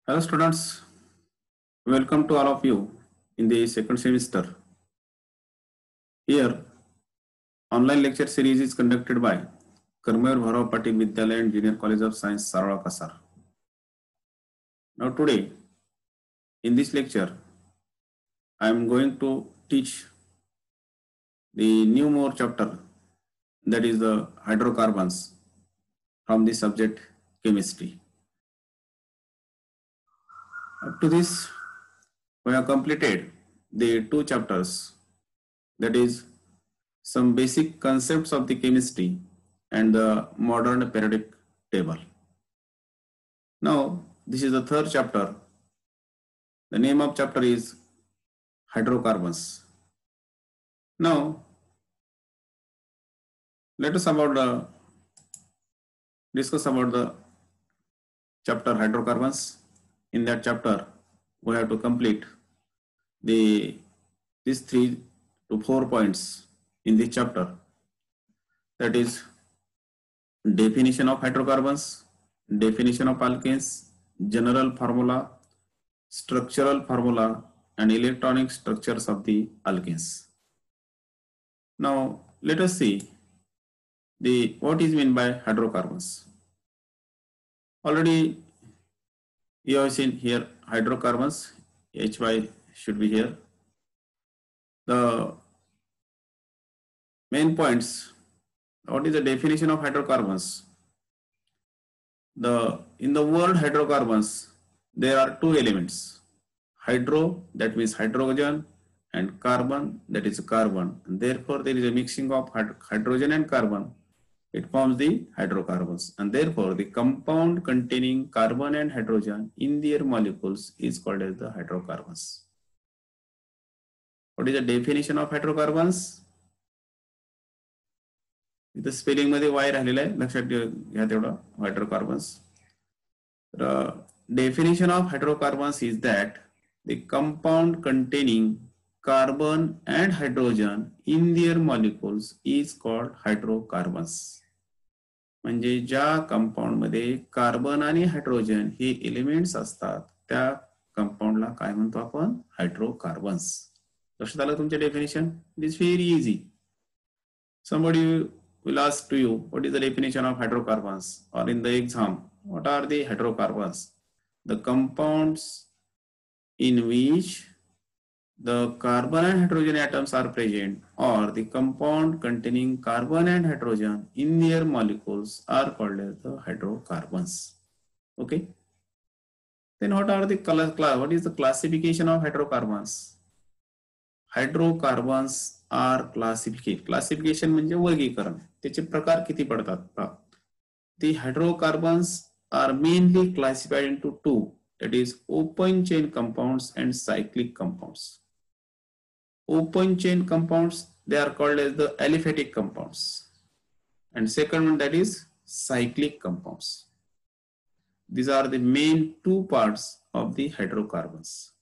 Hello students, welcome to all of you in the second semester. Here, online lecture series is conducted by Karmayur Bharao Patil Vidyalaya and Junior College of Science, Sarawak, Kasar. Now today, in this lecture, I am going to teach the new more chapter, that is the hydrocarbons, from the subject chemistry. Up to this, we have completed the two chapters, that is some basic concepts of the chemistry and the modern periodic table. Now, this is the third chapter. The name of chapter is hydrocarbons. Now, let us discuss about the chapter hydrocarbons. In that chapter, we have to complete these 3 to 4 points in this chapter. That is definition of hydrocarbons, definition of alkanes, general formula, structural formula, and electronic structures of the alkanes. Now let us see what is meant by hydrocarbons. Already you have seen here hydrocarbons, HY should be here. The main points. What is the definition of hydrocarbons? In the word hydrocarbons, there are two elements. Hydro, that means hydrogen, and carbon, that is carbon. And therefore, there is a mixing of hydrogen and carbon. It forms the hydrocarbons. And therefore, the compound containing carbon and hydrogen in their molecules is called as the hydrocarbons. What is the definition of hydrocarbons? इथं spelling मध्ये Y राहिलेला आहे, लक्षात घ्या तेवढं. Hydrocarbons. Definition of hydrocarbons is that the compound containing carbon and hydrogen in their molecules is called hydrocarbons. म्हणजे ज्या compound मध्ये कार्बन आणि हायड्रोजन हे एलिमेंट्स असतात त्या कंपाऊंडला काय म्हणतो आपण? हायड्रोकार्बन्स. लक्षात आलं तुमच्या definition? It is very easy. Somebody will ask to you, what is the definition of hydrocarbons? Or in the exam, what are the hydrocarbons? The compounds in which the carbon and hydrogen atoms are present, or the compound containing carbon and hydrogen in their molecules are called as the hydrocarbons. Okay. Then what are what is the classification of hydrocarbons? Hydrocarbons are classification म्हणजे वर्गीकरण. त्याचे प्रकार किती पडतात? The hydrocarbons are mainly classified into two, that is open chain compounds and cyclic compounds. Open chain compounds, they are called as the aliphatic compounds, and second one, that is cyclic compounds. These are the main two parts of the hydrocarbons.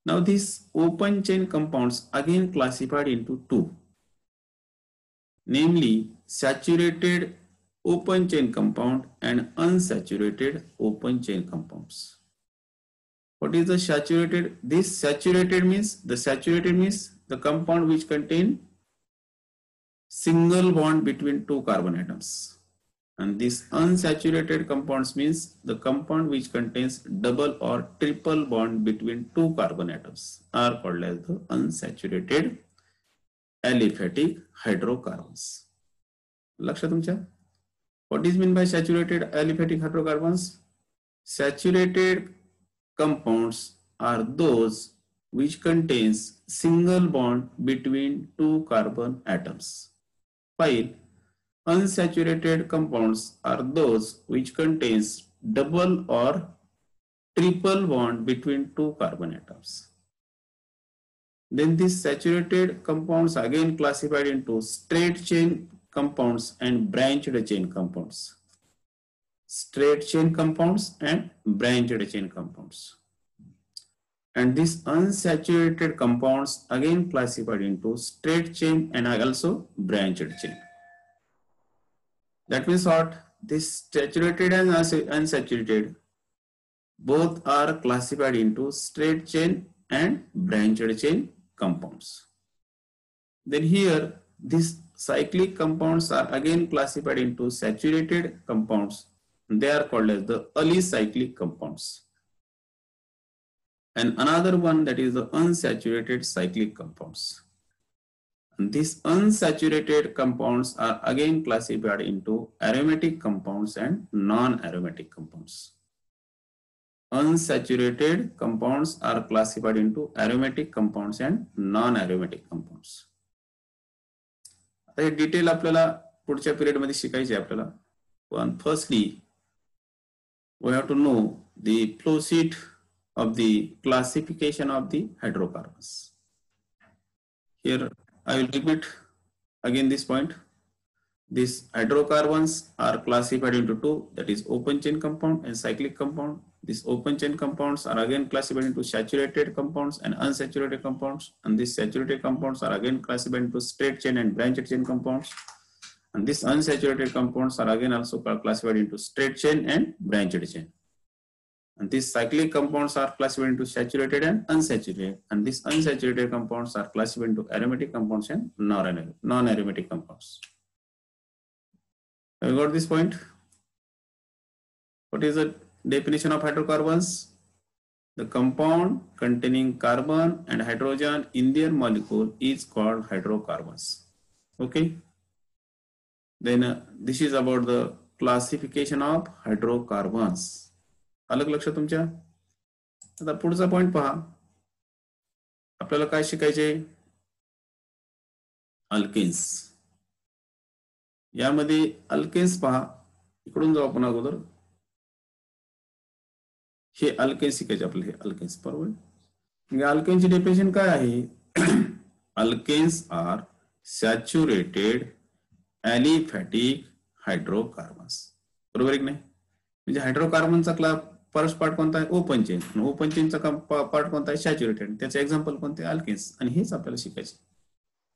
Now these open chain compounds again classified into two, namely saturated open chain compound and unsaturated open chain compounds. What is the saturated? This saturated means the compound which contain single bond between two carbon atoms. And this unsaturated compounds means the compound which contains double or triple bond between two carbon atoms are called as the unsaturated aliphatic hydrocarbons. लक्षात तुमच्या? What is meant by saturated aliphatic hydrocarbons? Saturated compounds are those which contains single bond between two carbon atoms, while unsaturated compounds are those which contains double or triple bond between two carbon atoms. Then these saturated compounds again classified into straight chain compounds and branched chain compounds. Straight chain compounds and branched chain compounds. And these unsaturated compounds again classified into straight chain and also branched chain. That means what? This saturated and unsaturated, Both are classified into straight chain and branched chain compounds. Then here, these cyclic compounds are again classified into saturated compounds. They are called as the alicyclic compounds. And another one, that is the unsaturated cyclic compounds. And these unsaturated compounds are again classified into aromatic compounds and non-aromatic compounds. Unsaturated compounds are classified into aromatic compounds and non-aromatic compounds. आता हे detail आपल्याला पुढच्या period मध्ये शिकायचे आपल्याला. पण firstly we have to know the flow sheet of the classification of the hydrocarbons. Here I will repeat again this point. These hydrocarbons are classified into two, that is open chain compound and cyclic compound. These open chain compounds are again classified into saturated compounds and unsaturated compounds, and these saturated compounds are again classified into straight chain and branched chain compounds, and these unsaturated compounds are again also classified into straight chain and branched chain, and these cyclic compounds are classified into saturated and unsaturated, and these unsaturated compounds are classified into aromatic compounds and non-aromatic compounds. Have you got this point? What is the definition of hydrocarbons? The compound containing carbon and hydrogen in their molecule is called hydrocarbons. Okay. Then this is about the classification of hydrocarbons. अलग लक्षात तुमच्या. आता पुढचा point पहा. आपल्याला काय शिकायचे? Alkanes. यामध्ये अल्केन्स पहा. इकडून जाऊ आपण अगोदर. हे अल्केन्स शिकायचे आपल्याला. हे अल्केन्स बरोबर. अल्केन्सची डेफिनेशन काय आहे? Alkanes are saturated aliphatic hydrocarbons. बरोबर आहे की नाही? म्हणजे हायड्रोकार्बनचा फर्स्ट पार्ट कोणता आहे? Open chain. ओपन चेनचा पार्ट कोणता आहे? सॅच्युरेटेड. त्याचे एक्झाम्पल कोणते? अल्केन्स. आणि हेच आपल्याला शिकायचे.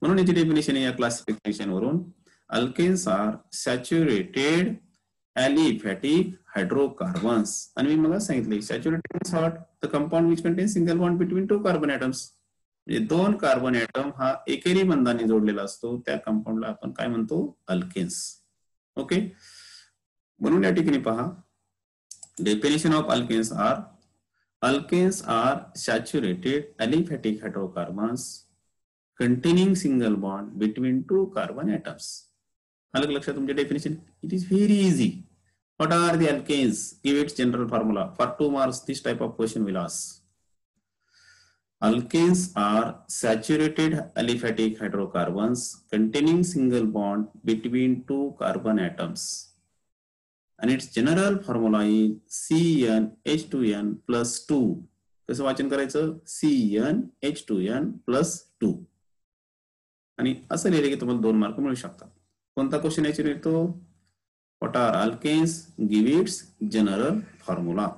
म्हणून याची डेफिनेशन आहे या क्लासिफिकेशन वरून. Alkanes are saturated aliphatic hydrocarbons. And we मग सांगितले saturated means what? The compound which contains single bond between two carbon atoms. म्हणजे दोन कार्बन ऍटम हा एकेरी बंधाने जोडलेला असतो, त्या कंपाऊंडला आपण काय म्हणतो? अल्केन्स. ओके. म्हणून या ठिकाणी पहा, definition of alkanes are saturated aliphatic hydrocarbons containing single bond between two carbon atoms. अलग लक्षात तुमच्या definition. It is very easy. What are the alkanes? Give its general formula. For 2 marks this type of question will ask. Alkenes are saturated aliphatic hydrocarbons containing single bond between two carbon atoms, and its general formula is CnH2n plus 2. कसं वाचन करायचं? CnH2n plus 2. आणि असं लिहिले की तुम्हाला 2 mark मिळू शकतात. कोणता क्वेश्चन याची येतो? What are alkanes? Give its general formula.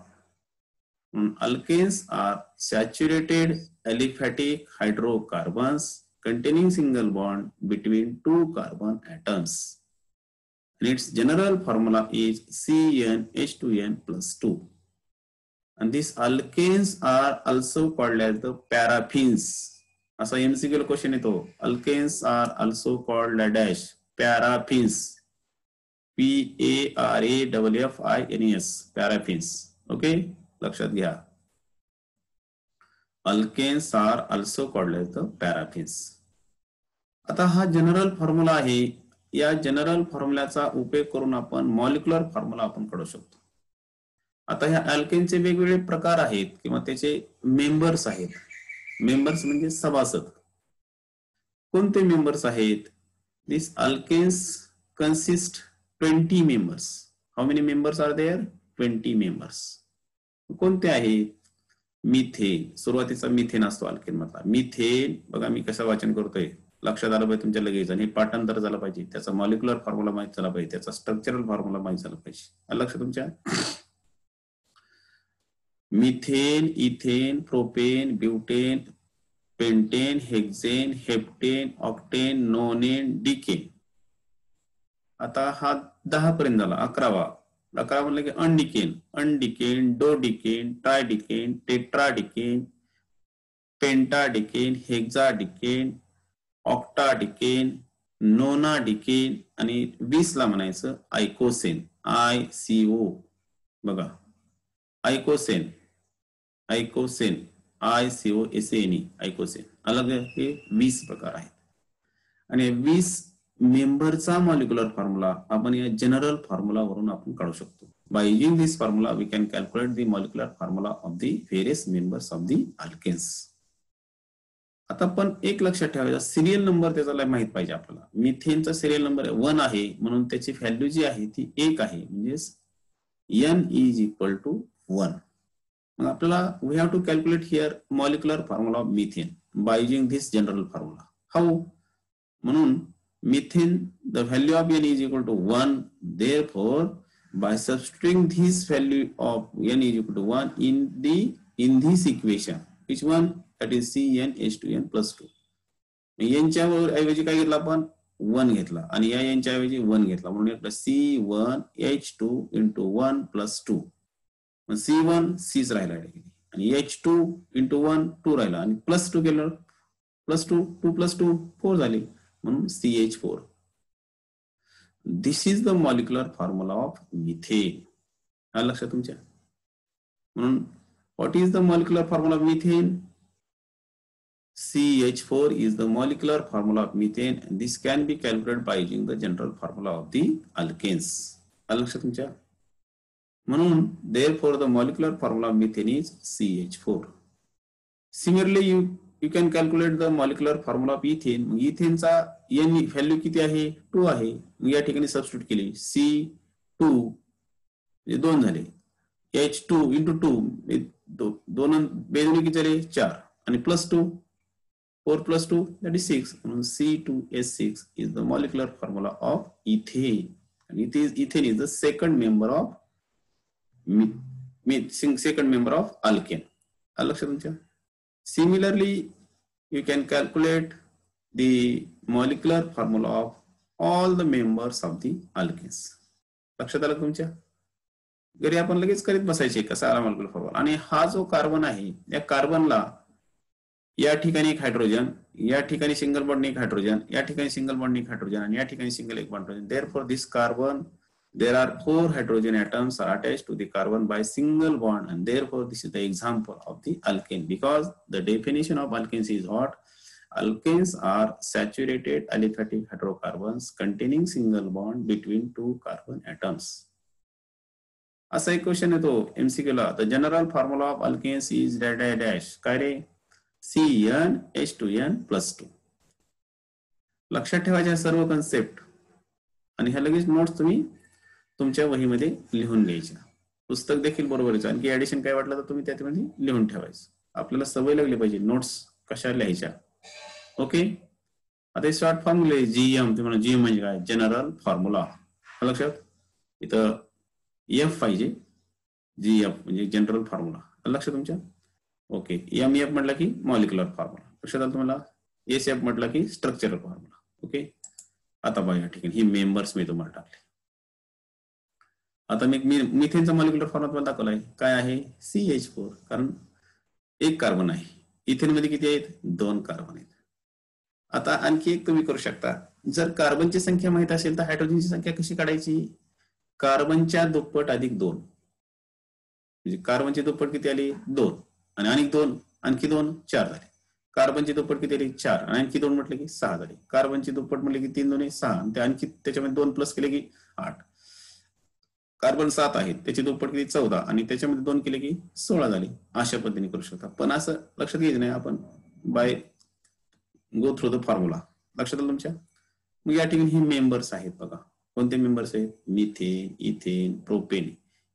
Alkanes are saturated aliphatic hydrocarbons containing single bond between two carbon atoms, and its general formula is CnH2n plus 2. And these alkanes are also called as the paraffins. असा MCQ question येतो. Alkanes are also called dash paraffins. PARAFFINS paraffins. Okay, लक्षात घ्या. Alkanes are also called as the paraffins. आता हा general formula आहे. या general फॉर्म्युल्याचा उपयोग करून आपण मॉलिक्युलर फॉर्म्युला आपण काढू शकतो. आता ह्या अल्केनचे वेगवेगळे प्रकार आहेत किंवा त्याचे मेंबर्स आहेत. मेंबर्स म्हणजे सभासद. कोणते मेंबर्स आहेत? दिस alkanes consist 20 members. How many members are there? 20 members. कोणते आहेत? मिथेन. सुरुवातीचा मिथेन असतो अल्केन मधला. मिथेन बघा मी कसं वाचन करतोय, लक्षात आलं पाहिजे तुमच्या लगेच. आणि पाठांतर झालं पाहिजे, त्याचा मॉलिक्युलर फॉर्म्युला माहित झाला पाहिजे, त्याचा स्ट्रक्चरल फॉर्म्युला माहित झाला पाहिजे. लक्ष तुमच्या. Methane, ethane, propane, butane, pentane, hexane, heptane, octane, nonane, decane. आता हा 10 पर्यंत झाला. 11वा 11 म्हणलं की अनडिकेन, अनडिकेन, डोडिकेन, ट्रायडिकेन, टेट्राडिकेन, पेंटाडिकेन, हेक्साडिकेन, ऑक्टाडिकेन, नोनाडिकेन आणि 20 ला म्हणायचं आयकोसेन, ICO. बघा आयकोसेन, आयकोसेन, ICOSANE, आयकोसेन. अलग हे 20 प्रकार आहेत. आणि 20 मेंबरचा मॉलिक्युलर फॉर्म्युला आपण या जनरल फॉर्म्युला वरून आपण काढू शकतो. By using this formula we can calculate the molecular formula of the various members of the alkanes. आता पण एक लक्षात ठेवायचा, सिरियल नंबर त्याचा माहित पाहिजे आपल्याला. मिथेनचा सिरियल नंबर 1 आहे म्हणून त्याची व्हॅल्यू जी आहे ती 1 आहे, म्हणजे N is equal to 1. मग आपल्याला we have to calculate here molecular formula of methane by using this general formula. How? म्हणून methane the value of N is equal to 1. Therefore by substituting this value of N is equal to 1 in this equation, which one? That is CnH2n plus 2. यांच्या ऐवजी काय घेतला आपण? 1 घेतला आणि या यांच्या ऐवजी 1 घेतला म्हणून C1H2 into 1 plus 2. C1 Cच राहिला आणि H2 into 1 2 राहिला आणि प्लस 2 केलं, प्लस 2 2 plus 2 4 झाले म्हणून CH4. This is the molecular formula of methane. हा लक्षात तुमच्या. म्हणून what is the molecular formula of methane? CH4 is the molecular formula of methane and this can be calculated by using the general formula of the alkanes. लक्षात तुमच्या. म्हणून therefore the molecular formula of methane is CH4. Similarly you can calculate the molecular formula of ethane. इथेनचा N value किती आहे? 2 आहे. या ठिकाणी substitute केली C2 म्हणजे 2 झाले, H2 into 2 दोन बेदोनी किती झाले? 4 आणि plus 2 4 plus 2 that is 6. C2H6 is the molecular formula of ethane and ethane is the second member of alkane. लक्षात तुमच्या. Similarly you can calculate the molecular formula of all the members of the alkanes. लक्षात आलं तुमच्या. घरी आपण लगेच करीत बसायचे कसा आला मॉलिक्युलर फॉर्म्युला. आणि हा जो कार्बन आहे या कार्बनला या ठिकाणी एक हायड्रोजन, या ठिकाणी सिंगल बॉन्ड एक हायड्रोजन, या ठिकाणी सिंगल बॉन्ड एक हायड्रोजन आणि या ठिकाणी सिंगल एक bond hydrogen. Therefore this carbon there are 4 hydrogen atoms are attached to the carbon by single bond and therefore this is the example of the alkane because the definition of alkanes is what? Alkanes are saturated aliphatic hydrocarbons containing single bond between 2 carbon atoms. असा एक question येतो MCQ ला. The general formula of alkanes is dash काय रे? CnH2n plus 2. लक्षात ठेवायच्या सर्व concept आणि ह्या लगेच नोट्स तुम्ही तुमच्या वहीमध्ये लिहून घ्यायच्या. पुस्तक देखील बरोबरच. आणखी ऍडिशन काय वाटलं तर तुम्ही त्यामध्ये लिहून ठेवायचं. आपल्याला सवय लागली पाहिजे नोट्स कशा लिहायच्या. ओके. आता शॉर्ट फॉर्म्युला GM. तुम्हाला GM म्हणजे काय? General formula. लक्षात. इथं F पाहिजे. GF म्हणजे जनरल फॉर्म्युला. लक्षात तुमच्या. ओके. MF म्हटलं की मॉलिक्युलर फॉर्म्युला. लक्षात आलं तुम्हाला. SF म्हटलं की स्ट्रक्चरल फॉर्म्युला. ओके. आता बघा या ठिकाणी ही मेंबर्स मी तुम्हाला टाकले. आता मी मिथेनचा मॉलिक्युलर फॉर्म्युला दाखवलाय. काय आहे? CH4. कारण एक कार्बन आहे. इथेन मध्ये किती आहेत? 2 कार्बन आहेत. आता आणखी एक तुम्ही करू शकता. जर कार्बनची संख्या माहित असेल तर हायड्रोजनची संख्या कशी काढायची? कार्बनच्या दुप्पट अधिक 2 म्हणजे कार्बनची दुप्पट किती आली? 2 आणि आणखी 2 आणखी 2 4 झाले. कार्बनची दुप्पट किती आली? 4 आणि आणखी 2 म्हटले की 6 झाले. कार्बनची दुप्पट म्हटले की 3 2 6 आणि आणखी त्याच्यामध्ये 2 प्लस केले की 8. कार्बन 7 आहे त्याची दुप्पट किती? 14 आणि त्याच्यामध्ये 2 केले की 16 झाले. अशा पद्धतीने करू शकता. पण असं लक्षात घ्यायचं नाही आपण by go through the formula. लक्षात आलं तुमच्या. मग या ठिकाणी हे मेंबर्स आहेत बघा. कोणते मेंबर्स आहेत? Methane, ethane, propane.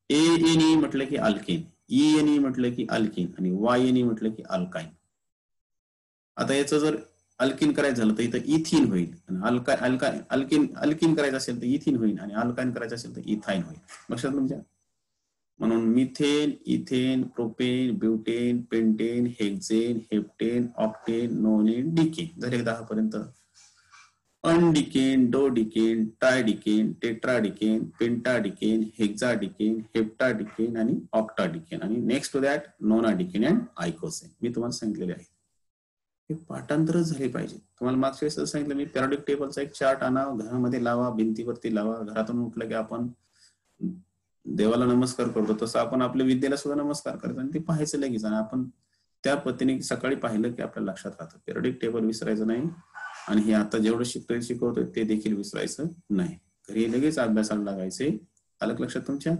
ANE म्हटलं की अल्केन, ENE म्हटलं की अल्किन आणि YNE म्हटलं की अल्काइन. आता याचं जर अल्किन करायचं झालं तर इथं इथिन होईल आणि अल्किन करायचं असेल तर इथिन होईल आणि अल्काइन करायचं असेल तर इथाइन होईल. लक्षात तुमच्या. म्हणून methane, ethane, propane, butane, pentane, hexane, heptane, octane, nonane, decane झाले 10 पर्यंत. अनडिकेन, डोडिकेन, ट्रायडिकेन, टेट्राडिकेन, पेंटाडिकेन, हेक्साडिकेन, हेप्टाडिकेन आणि ऑक्टाडिकेन आणि नेक्स्ट टू दॅट नोनाडिकेन अँड आयकोसेन. मी तुम्हाला सांगितलेले आहे. हे पाठांतरच झाले पाहिजे. तुम्हाला मागच्या वेळेस सांगितलं मी पॅरियोडिक टेबलचा एक चार्ट आणा, घरामध्ये लावा, भिंतीवरती लावा. घरातून उठलं की आपण देवाला नमस्कार करतो तसं आपण आपल्या विद्येला सुद्धा नमस्कार करतो आणि ते पाहायचं लगेच आणि आपण त्या पद्धतीने सकाळी पाहिलं की आपल्या लक्षात राहतं. पॅरियोडिक टेबल विसरायचं नाही आणि हे आता जेवढं शिकवतोय ते देखील विसरायचं नाही. घरी लगेच अभ्यासाला लागायचे. आलं लक्षात तुमच्या?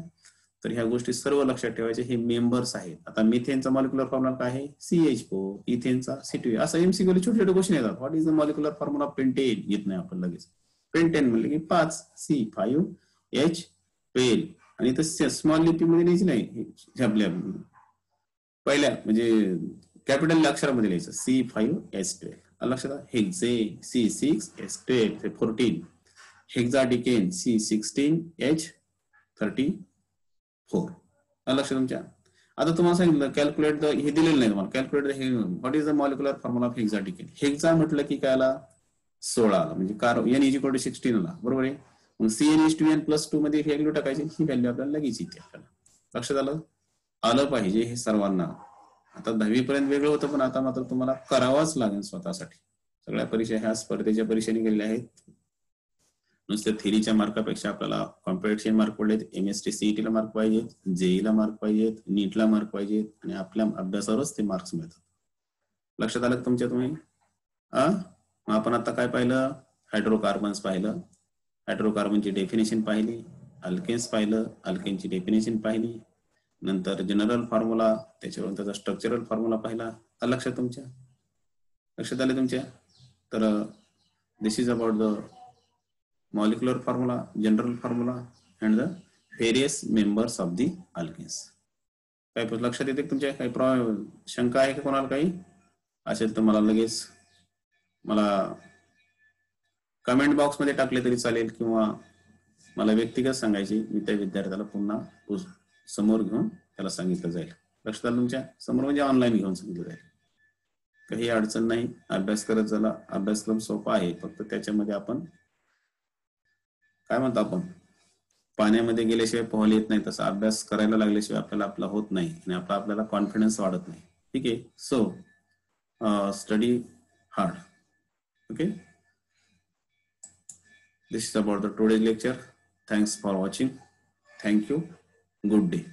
तर ह्या गोष्टी सर्व लक्षात ठेवायचे. हे मेंबर्स आहेत. आता मिथेनचा मॉलिक्युलर फॉर्म्युला काय आहे? CH4. इथेनचा C2. असं MCQ छोटे छोटे क्वेश्चन येतात. What is the molecular formula of pentane? येत नाही आपण लगेच. पेंटेन म्हणले की 5 C5H12 आणि तर स्मॉल लिपीमध्ये लिहायची नाही, आपल्या पहिल्या म्हणजे कॅपिटल अक्षरामध्ये लिहायचं C5H12. लक्षात. हेक्झे C6H12 हेक्साडिकेन C16H34. लक्षात तुमच्या. आता तुम्हाला सांगितलं कॅल्क्युलेट हे दिलेलं नाही तुम्हाला. कॅल्क्युलेट हे what is the molecular formula of hexadecane. Hexa म्हटलं की काय आला? 16 आला म्हणजे N=16 आला. बरोबर आहे. मग CnH2n+2 मध्ये ही व्हॅल्यू टाकायची. ही व्हॅल्यू आपल्याला लगेच येते आपल्याला. लक्षात आलं पाहिजे हे सर्वांना. आता 10वी पर्यंत वेगळं होतं पण आता मात्र तुम्हाला करावाच लागेल स्वतःसाठी. सगळ्या परीक्षा ह्या स्पर्धेच्या परीक्षेने गेलेल्या आहेत. नुसत्या थेरीच्या मार्कापेक्षा आपल्याला कॉम्पिटिशन मार्क पडलेत. MST CET ला मार्क पाहिजेत, JEE ला मार्क पाहिजेत, नीटला मार्क पाहिजेत आणि आपल्या अभ्यासावरच ते मार्क्स मिळतात. लक्षात आलं तुमच्या तुम्ही? मग आपण आता काय पाहिलं? हायड्रोकार्बन्स पाहिलं, हायड्रोकार्बनची डेफिनेशन पाहिली, अल्केन्स पाहिलं, अल्केनची डेफिनेशन पाहिली, नंतर जनरल फॉर्म्युला, त्याच्यावरून त्याचा स्ट्रक्चरल फॉर्म्युला पाहिला. लक्षात तुमच्या? लक्षात आले तुमच्या? तर this is about the molecular formula, general formula and the various members of the alkanes. काही लक्षात येते तुमच्या? काही शंका आहे का कोणाला? काही असेल तर मला लगेच कमेंट बॉक्स मध्ये टाकले तरी चालेल किंवा मला व्यक्तिगत सांगायची. मी त्या विद्यार्थ्याला पुन्हा समोर घेऊन त्याला सांगितलं जाईल. लक्षात आलं तुमच्या? समोर म्हणजे ऑनलाईन घेऊन सांगितलं जाईल. काही अडचण नाही. अभ्यास करत झाला. अभ्यासक्रम सोपा आहे. फक्त त्याच्यामध्ये आपण काय म्हणतो, आपण पाण्यामध्ये गेल्याशिवाय पोहायला येत नाही तसा अभ्यास करायला लागल्याशिवाय आपला होत नाही आणि आपल्याला कॉन्फिडन्स वाढत नाही. ठीक आहे. So study hard. Okay. This is about the today's lecture. Thanks for watching. Thank you. Good day.